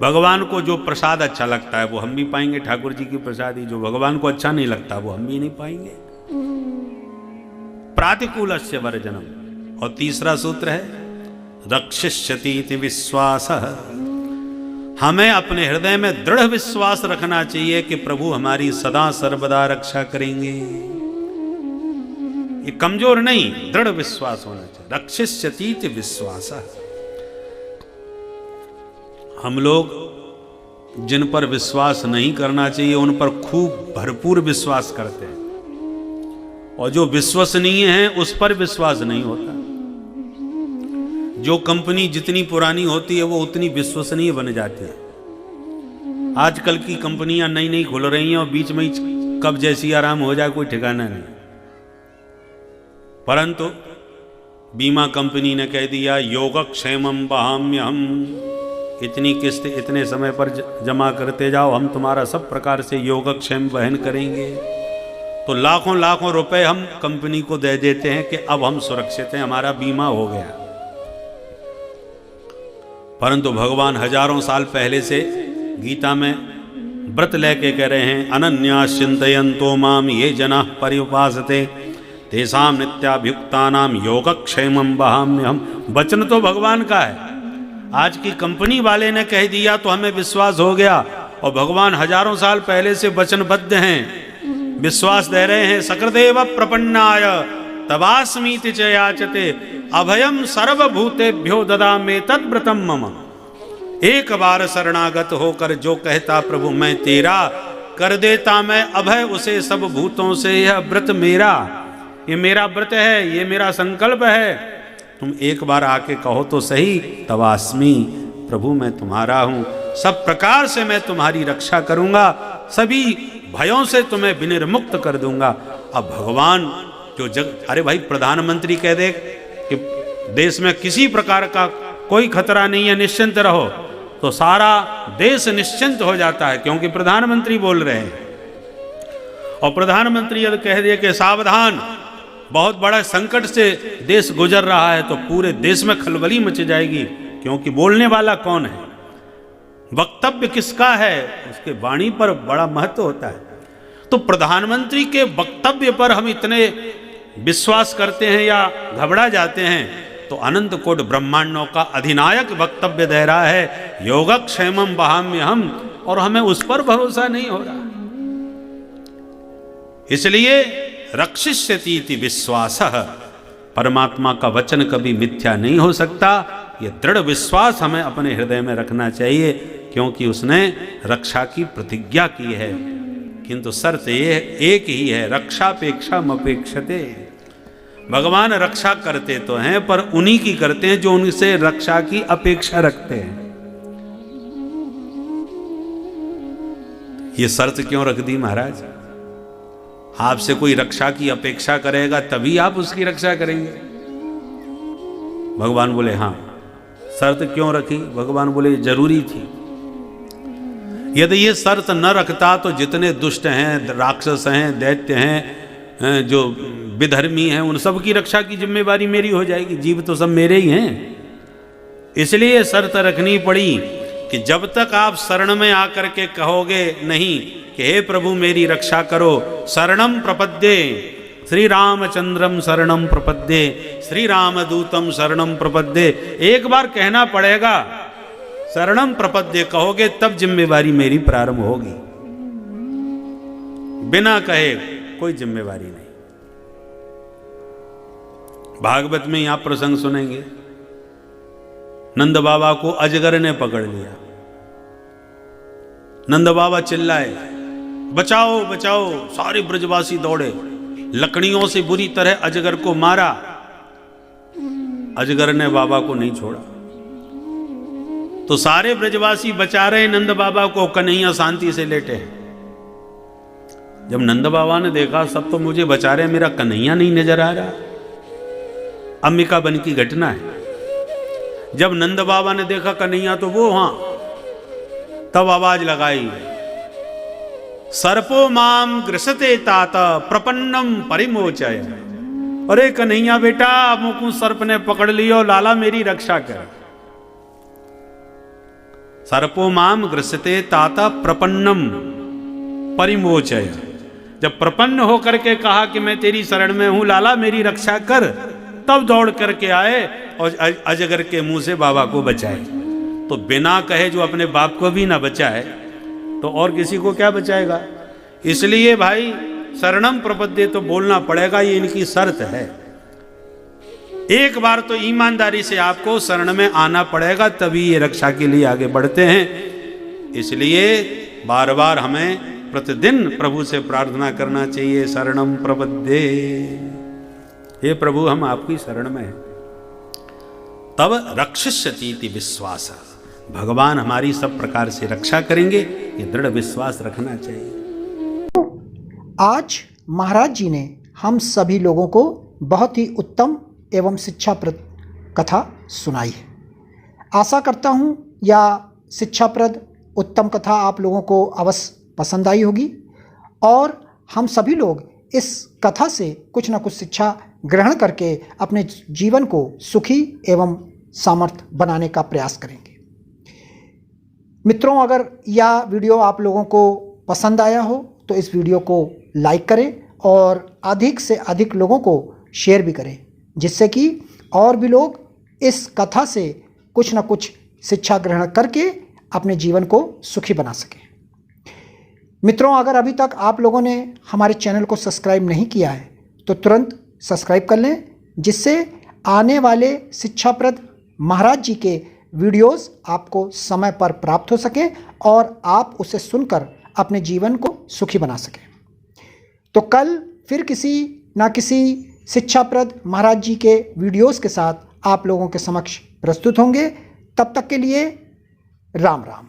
भगवान को जो प्रसाद अच्छा लगता है वो हम भी पाएंगे, ठाकुर जी की प्रसादी। जो भगवान को अच्छा नहीं लगता वो हम भी नहीं पाएंगे। प्रातिकूलस्य वर्जनम। और तीसरा सूत्र है रक्षिष्यति इति विश्वासः। हमें अपने हृदय में दृढ़ विश्वास रखना चाहिए कि प्रभु हमारी सदा सर्वदा रक्षा करेंगे। ये कमजोर नहीं, दृढ़ विश्वास होना चाहिए। रक्षिष्यति इति विश्वासः। हम लोग जिन पर विश्वास नहीं करना चाहिए उन पर खूब भरपूर विश्वास करते हैं, और जो विश्वसनीय है उस पर विश्वास नहीं होता। जो कंपनी जितनी पुरानी होती है वो उतनी विश्वसनीय बन जाती है। आजकल की कंपनियां नई नई खुल रही हैं और बीच में ही कब जैसी आराम हो जाए कोई ठिकाना नहीं। परंतु बीमा कंपनी ने कह दिया योगक्षेमम वहाम्यहम, इतनी किस्त इतने समय पर जमा करते जाओ, हम तुम्हारा सब प्रकार से योगक्षेम वहन करेंगे। तो लाखों लाखों रुपए हम कंपनी को दे देते हैं कि अब हम सुरक्षित हैं, हमारा बीमा हो गया। परंतु भगवान हजारों साल पहले से गीता में व्रत लेके कह रहे हैं अनन्या चिंतयन्तो माम ये जनाः पर्युपासते तेषां नित्याभियुक्तानां योगक्षेमं वहाम्यहम्। वचन तो भगवान का है। आज की कंपनी वाले ने कह दिया तो हमें विश्वास हो गया, और भगवान हजारों साल पहले से वचनबद्ध हैं, विश्वास दे रहे हैं। सकर्देव प्रपन्नाय तवास्मीति च याचते अभयम सर्वभूतेभ्यो ददामे तद्व्रतम मम। एक बार शरणागत होकर जो कहता प्रभु मैं तेरा, कर देता मैं अभय उसे सब भूतों से। यह व्रत मेरा, ये मेरा व्रत है, ये मेरा संकल्प है। तुम एक बार आके कहो तो सही, तवास्मी, प्रभु मैं तुम्हारा हूं, सब प्रकार से मैं तुम्हारी रक्षा करूंगा, सभी भयों से तुम्हें विनिर्मुक्त कर दूंगा। अब भगवान जो अरे भाई प्रधानमंत्री कह दे कि देश में किसी प्रकार का कोई खतरा नहीं है, निश्चिंत रहो, तो सारा देश निश्चिंत हो जाता है, क्योंकि प्रधानमंत्री बोल रहे हैं। और प्रधानमंत्री यदि कह दिए कि सावधान, बहुत बड़ा संकट से देश गुजर रहा है, तो पूरे देश में खलबली मच जाएगी, क्योंकि बोलने वाला कौन है, वक्तव्य किसका है, उसके वाणी पर बड़ा महत्व होता है। तो प्रधानमंत्री के वक्तव्य पर हम इतने विश्वास करते हैं या घबरा जाते हैं, तो अनंत कोटि ब्रह्मांडों का अधिनायक वक्तव्य दे रहा है योगक्षेमम वहाम्यहम्, और हमें उस पर भरोसा नहीं हो रहा। इसलिए रक्षिष्यति इति विश्वासः, परमात्मा का वचन कभी मिथ्या नहीं हो सकता। ये दृढ़ विश्वास हमें अपने हृदय में रखना चाहिए, क्योंकि उसने रक्षा की प्रतिज्ञा की है। किंतु शर्त ये एक ही है, रक्षापेक्षामपेक्षते। भगवान रक्षा करते तो हैं, पर उन्हीं की करते हैं जो उनसे रक्षा की अपेक्षा रखते हैं। ये शर्त क्यों रख दी महाराज? आपसे कोई रक्षा की अपेक्षा करेगा तभी आप उसकी रक्षा करेंगे। भगवान बोले हाँ। शर्त क्यों रखी? भगवान बोले जरूरी थी। यदि ये शर्त न रखता तो जितने दुष्ट हैं, राक्षस हैं, दैत्य हैं, जो विधर्मी हैं, उन सब की रक्षा की जिम्मेवारी मेरी हो जाएगी। जीव तो सब मेरे ही हैं। इसलिए शर्त रखनी पड़ी कि जब तक आप शरण में आकर के कहोगे नहीं कि हे प्रभु मेरी रक्षा करो, शरणम प्रपद्ये श्री रामचंद्रम शरणम प्रपद्ये श्री रामदूतम शरणम प्रपद्ये, एक बार कहना पड़ेगा। शरणम प्रपद्ये कहोगे तब जिम्मेवारी मेरी प्रारंभ होगी, बिना कहे कोई जिम्मेवारी नहीं। भागवत में आप प्रसंग सुनेंगे, नंद बाबा को अजगर ने पकड़ लिया। नंद बाबा चिल्लाए बचाओ बचाओ, सारे ब्रजवासी दौड़े, लकड़ियों से बुरी तरह अजगर को मारा। अजगर ने बाबा को नहीं छोड़ा। तो सारे ब्रजवासी बचा रहे नंद बाबा को, कन्हैया शांति से लेटे हैं। जब नंद बाबा ने देखा सब तो मुझे बचा रहे, मेरा कन्हैया नहीं नजर आ रहा। अंबिका बन की घटना है। जब नंद बाबा ने देखा कन्हैया तो वो वहां, तब आवाज लगाई सर्पो माम ग्रसते तात प्रपन्नम परिमोचय। अरे कन्हैया बेटा, मुकु सर्प ने पकड़ लियो, लाला मेरी रक्षा कर। सर्पो माम ग्रसते ताता प्रपन्नम परिमोचय। जब प्रपन्न होकर के कहा कि मैं तेरी शरण में हूं लाला मेरी रक्षा कर, तब दौड़ करके आए और अजगर के मुंह से बाबा को बचाए। तो बिना कहे जो अपने बाप को भी ना बचाए तो और किसी को क्या बचाएगा। इसलिए भाई शरणम प्रपद्ये तो बोलना पड़ेगा, ये इनकी शर्त है। एक बार तो ईमानदारी से आपको शरण में आना पड़ेगा, तभी ये रक्षा के लिए आगे बढ़ते हैं। इसलिए बार बार हमें प्रतिदिन प्रभु से प्रार्थना करना चाहिए, शरणम प्रपद्ये, हे प्रभु हम आपकी शरण में हैं। तब रक्षिष्यतीति विश्वास, भगवान हमारी सब प्रकार से रक्षा करेंगे, ये दृढ़ विश्वास रखना चाहिए। आज महाराज जी ने हम सभी लोगों को बहुत ही उत्तम एवं शिक्षाप्रद कथा सुनाई है। आशा करता हूँ यह शिक्षाप्रद उत्तम कथा आप लोगों को अवश्य पसंद आई होगी और हम सभी लोग इस कथा से कुछ ना कुछ शिक्षा ग्रहण करके अपने जीवन को सुखी एवं सामर्थ्य बनाने का प्रयास करेंगे। मित्रों, अगर यह वीडियो आप लोगों को पसंद आया हो तो इस वीडियो को लाइक करें और अधिक से अधिक लोगों को शेयर भी करें, जिससे कि और भी लोग इस कथा से कुछ ना कुछ शिक्षा ग्रहण करके अपने जीवन को सुखी बना सकें। मित्रों, अगर अभी तक आप लोगों ने हमारे चैनल को सब्सक्राइब नहीं किया है तो तुरंत सब्सक्राइब कर लें, जिससे आने वाले शिक्षाप्रद महाराज जी के वीडियोस आपको समय पर प्राप्त हो सकें और आप उसे सुनकर अपने जीवन को सुखी बना सकें। तो कल फिर किसी ना किसी शिक्षाप्रद महाराज जी के वीडियोस के साथ आप लोगों के समक्ष प्रस्तुत होंगे। तब तक के लिए राम राम।